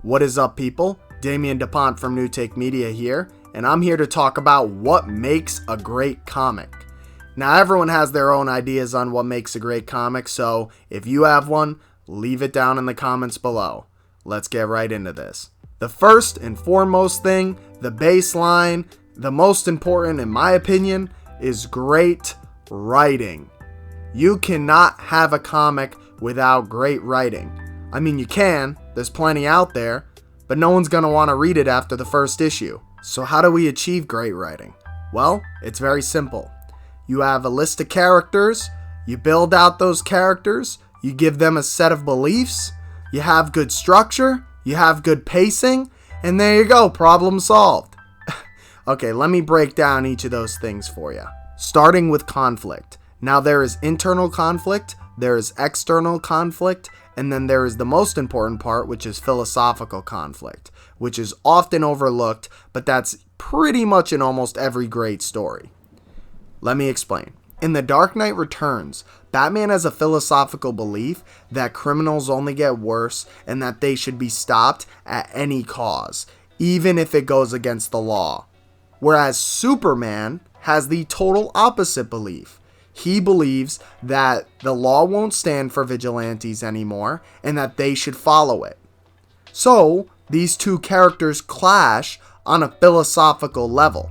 What is up, people? Damian DuPont from New Take Media here, and I'm here to talk about what makes a great comic. Now, everyone has their own ideas on what makes a great comic, so if you have one, leave it down in the comments below. Let's get right into this. The first and foremost thing, the baseline, the most important in my opinion, is great writing. You cannot have a comic without great writing. I mean, you can, there's plenty out there, but no one's going to want to read it after the first issue. So how do we achieve great writing? Well, it's very simple. You have a list of characters, you build out those characters, you give them a set of beliefs, you have good structure, you have good pacing, and there you go, problem solved. Okay, let me break down each of those things for you. Starting with conflict. Now there is internal conflict, there is external conflict, and then there is the most important part, which is philosophical conflict, which is often overlooked, but that's pretty much in almost every great story. Let me explain. In The Dark Knight Returns, Batman has a philosophical belief that criminals only get worse and that they should be stopped at any cause, even if it goes against the law. Whereas Superman has the total opposite belief. He believes that the law won't stand for vigilantes anymore and that they should follow it. So, these two characters clash on a philosophical level.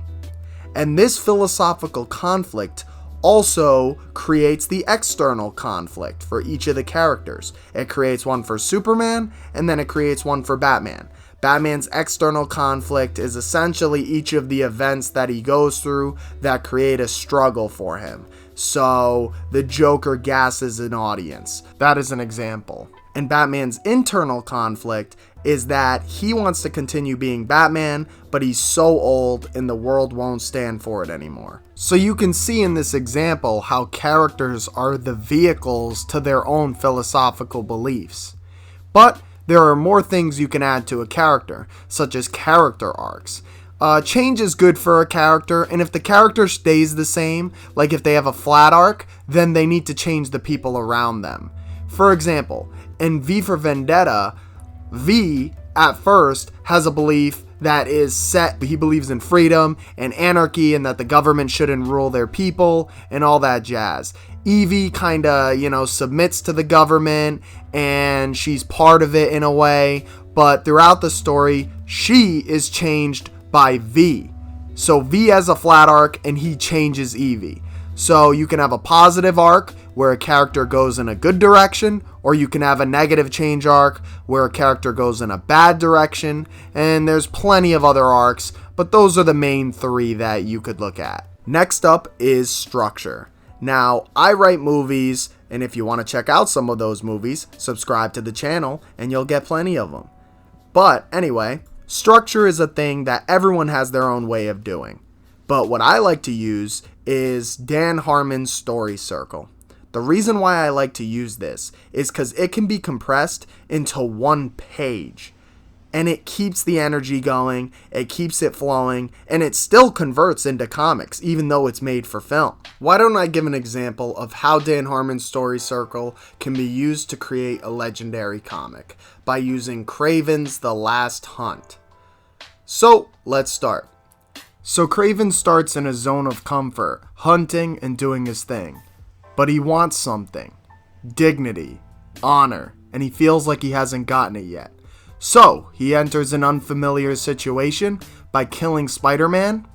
And this philosophical conflict also creates the external conflict for each of the characters. It creates one for Superman, and then it creates one for Batman. Batman's external conflict is essentially each of the events that he goes through that create a struggle for him. So, the Joker gasses an audience. That is an example. And Batman's internal conflict is that he wants to continue being Batman, but he's so old and the world won't stand for it anymore. So you can see in this example how characters are the vehicles to their own philosophical beliefs. But there are more things you can add to a character, such as character arcs. Change is good for a character, and if the character stays the same, like if they have a flat arc, then they need to change the people around them. For example, in V for Vendetta, V, at first, has a belief that is set. He believes in freedom and anarchy and that the government shouldn't rule their people and all that jazz. Evie kinda, submits to the government and she's part of it in a way, but throughout the story, she is changed by V. So V has a flat arc and he changes Evie. So you can have a positive arc where a character goes in a good direction, or you can have a negative change arc where a character goes in a bad direction, and there's plenty of other arcs, but those are the main three that you could look at. Next up is structure. Now, I write movies, and if you want to check out some of those movies, subscribe to the channel, and you'll get plenty of them. But anyway, structure is a thing that everyone has their own way of doing. But what I like to use is Dan Harmon's story circle. The reason why I like to use this is because it can be compressed into one page. And it keeps the energy going, it keeps it flowing, and it still converts into comics, even though it's made for film. Why don't I give an example of how Dan Harmon's story circle can be used to create a legendary comic by using Kraven's The Last Hunt. So, let's start. So Kraven starts in a zone of comfort, hunting and doing his thing. But he wants something. Dignity, honor, and he feels like he hasn't gotten it yet. So, he enters an unfamiliar situation by killing Spider-Man,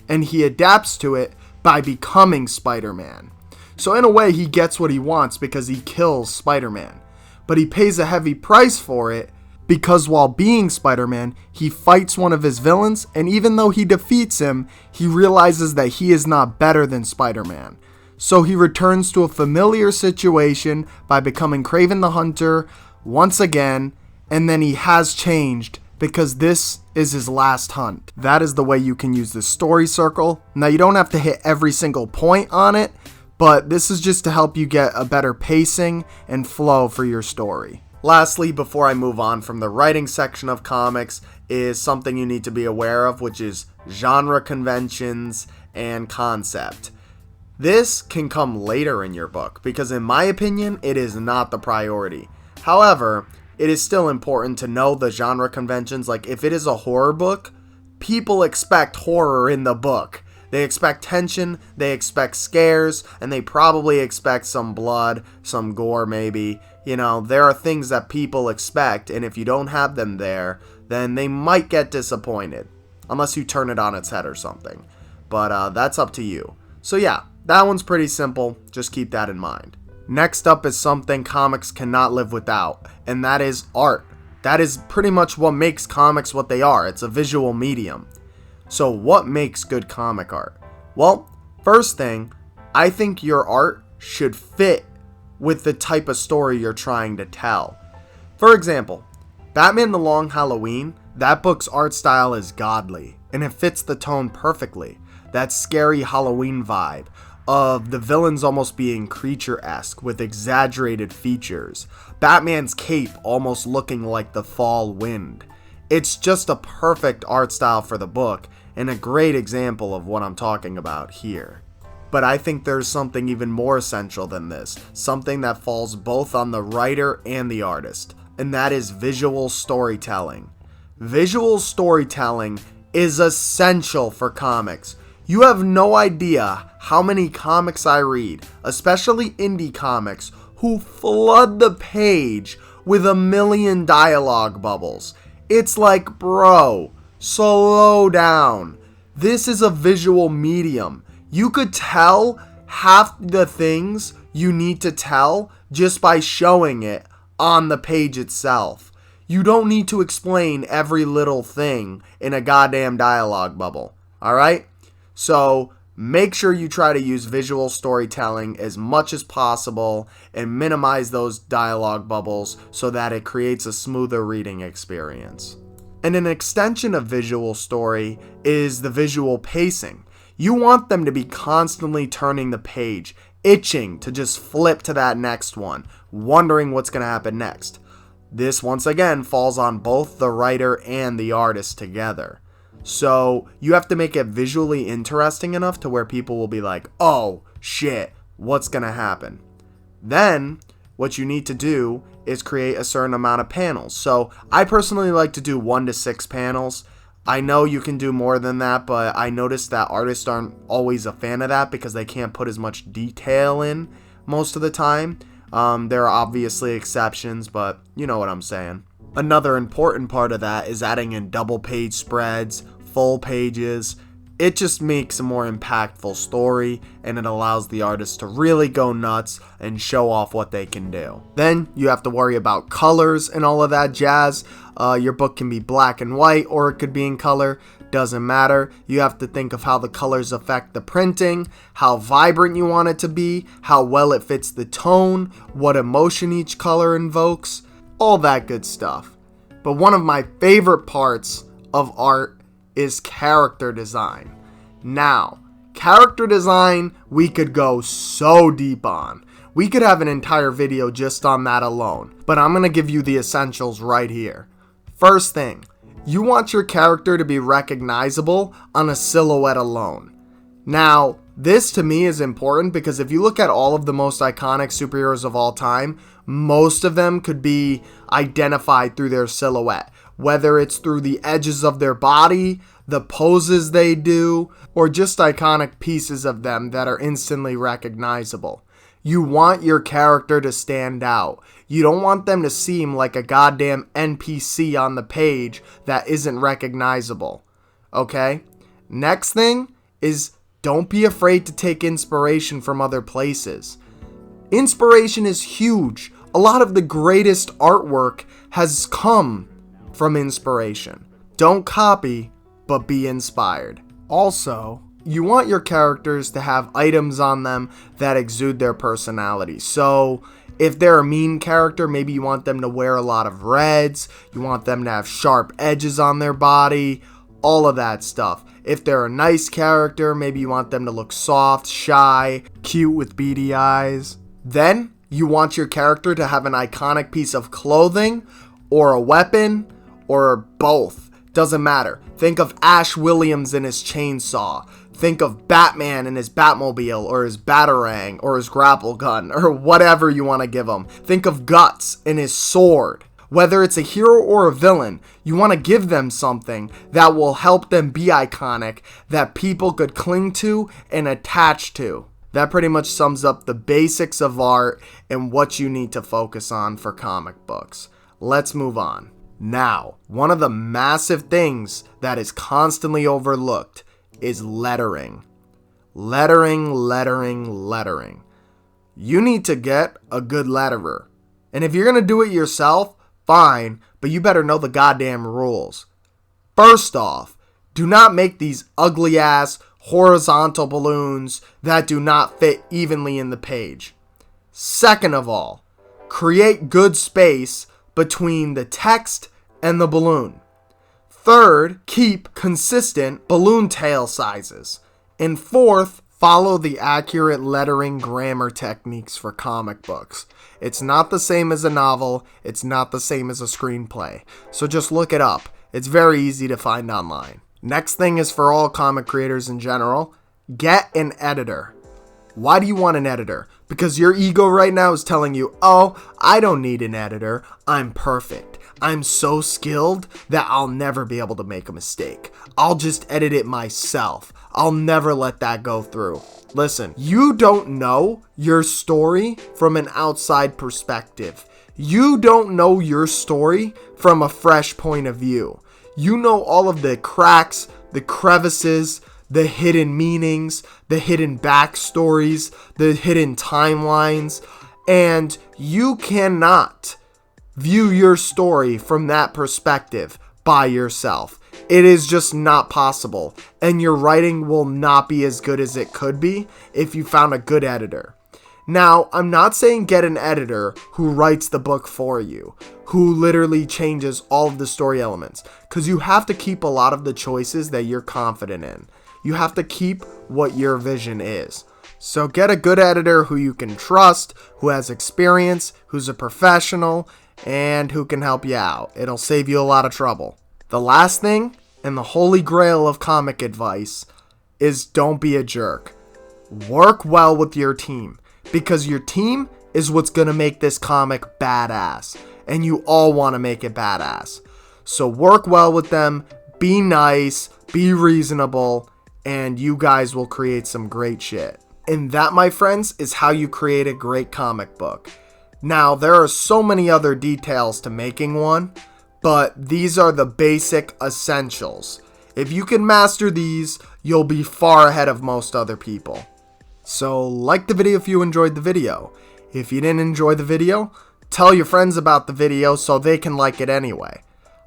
and he adapts to it by becoming Spider-Man. So in a way, he gets what he wants because he kills Spider-Man. But he pays a heavy price for it because while being Spider-Man, he fights one of his villains, and even though he defeats him, he realizes that he is not better than Spider-Man. So he returns to a familiar situation by becoming Kraven the Hunter once again, and then he has changed because this is his last hunt. That is the way you can use the story circle. Now, you don't have to hit every single point on it, but this is just to help you get a better pacing and flow for your story. Lastly, before I move on from the writing section of comics, is something you need to be aware of, which is genre conventions and concept. This can come later in your book because in my opinion, it is not the priority. However, it is still important to know the genre conventions. Like, if it is a horror book, people expect horror in the book. They expect tension, they expect scares, and they probably expect some blood, some gore maybe. You know, there are things that people expect, and if you don't have them there, then they might get disappointed. Unless you turn it on its head or something. But that's up to you. So yeah, that one's pretty simple. Just keep that in mind. Next up is something comics cannot live without, and that is art. That is pretty much what makes comics what they are. It's a visual medium. So what makes good comic art? Well, first thing, I think your art should fit with the type of story you're trying to tell. For example, Batman the Long Halloween, that book's art style is godly, and it fits the tone perfectly. That scary Halloween vibe of the villains almost being creature-esque with exaggerated features. Batman's cape almost looking like the fall wind. It's just a perfect art style for the book, and a great example of what I'm talking about here. But I think there's something even more essential than this, something that falls both on the writer and the artist, and that is visual storytelling. Visual storytelling is essential for comics. You have no idea how many comics I read, especially indie comics, who flood the page with a million dialogue bubbles. It's like, bro, slow down. This is a visual medium. You could tell half the things you need to tell just by showing it on the page itself. You don't need to explain every little thing in a goddamn dialogue bubble. Alright? So make sure you try to use visual storytelling as much as possible and minimize those dialogue bubbles so that it creates a smoother reading experience. And an extension of visual story is the visual pacing. You want them to be constantly turning the page, itching to just flip to that next one, wondering what's going to happen next. This, once again, falls on both the writer and the artist together. So you have to make it visually interesting enough to where people will be like, oh, shit, what's going to happen? Then, what you need to do is create a certain amount of panels. So I personally like to do 1 to 6 panels. I know you can do more than that, but I noticed that artists aren't always a fan of that because they can't put as much detail in most of the time. There are obviously exceptions, but you know what I'm saying. Another important part of that is adding in double page spreads, full pages. It just makes a more impactful story, and it allows the artist to really go nuts and show off what they can do. Then you have to worry about colors and all of that jazz. Your book can be black and white, or it could be in color. Doesn't matter. You have to think of how the colors affect the printing, how vibrant you want it to be, how well it fits the tone, what emotion each color invokes, all that good stuff. But one of my favorite parts of art is character design. Now, character design we could go so deep on. We could have an entire video just on that alone, but I'm going to give you the essentials right here. First thing, you want your character to be recognizable on a silhouette alone. Now, this to me is important because if you look at all of the most iconic superheroes of all time, most of them could be identified through their silhouette. Whether it's through the edges of their body, the poses they do, or just iconic pieces of them that are instantly recognizable. You want your character to stand out. You don't want them to seem like a goddamn NPC on the page that isn't recognizable. Okay? Next thing is don't be afraid to take inspiration from other places. Inspiration is huge. A lot of the greatest artwork has come from inspiration. Don't copy, but be inspired. Also, you want your characters to have items on them that exude their personality. So, if they're a mean character, maybe you want them to wear a lot of reds, you want them to have sharp edges on their body, all of that stuff. If they're a nice character, maybe you want them to look soft, shy, cute with beady eyes. Then, you want your character to have an iconic piece of clothing, or a weapon, or both. Doesn't matter. Think of Ash Williams and his chainsaw. Think of Batman and his Batmobile, or his Batarang, or his grapple gun, or whatever you want to give him. Think of Guts and his sword. Whether it's a hero or a villain, you want to give them something that will help them be iconic, that people could cling to and attach to. That pretty much sums up the basics of art and what you need to focus on for comic books. Let's move on. Now, one of the massive things that is constantly overlooked is lettering. Lettering. You need to get a good letterer. And if you're going to do it yourself, fine, but you better know the goddamn rules. First off, do not make these ugly ass horizontal balloons that do not fit evenly in the page. Second of all, create good space between the text and the balloon. Third, keep consistent balloon tail sizes. And fourth, follow the accurate lettering grammar techniques for comic books. It's not the same as a novel. It's not the same as a screenplay. So just look it up. It's very easy to find online. Next thing is for all comic creators in general, get an editor. Why do you want an editor? Because your ego right now is telling you, oh, I don't need an editor. I'm perfect. I'm so skilled that I'll never be able to make a mistake. I'll just edit it myself. I'll never let that go through. Listen, you don't know your story from an outside perspective. You don't know your story from a fresh point of view. You know all of the cracks, the crevices, the hidden meanings, the hidden backstories, the hidden timelines, and you cannot view your story from that perspective by yourself. It is just not possible, and your writing will not be as good as it could be if you found a good editor. Now, I'm not saying get an editor who writes the book for you, who literally changes all of the story elements, because you have to keep a lot of the choices that you're confident in. You have to keep what your vision is. So get a good editor who you can trust, who has experience, who's a professional, and who can help you out. It'll save you a lot of trouble. The last thing, and the holy grail of comic advice, is don't be a jerk. Work well with your team, because your team is what's going to make this comic badass, and you all want to make it badass. So work well with them, be nice, be reasonable, and you guys will create some great shit. And that, my friends, is how you create a great comic book. Now, there are so many other details to making one, but these are the basic essentials. If you can master these, you'll be far ahead of most other people. So, like the video if you enjoyed the video. If you didn't enjoy the video, tell your friends about the video so they can like it anyway.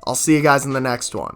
I'll see you guys in the next one.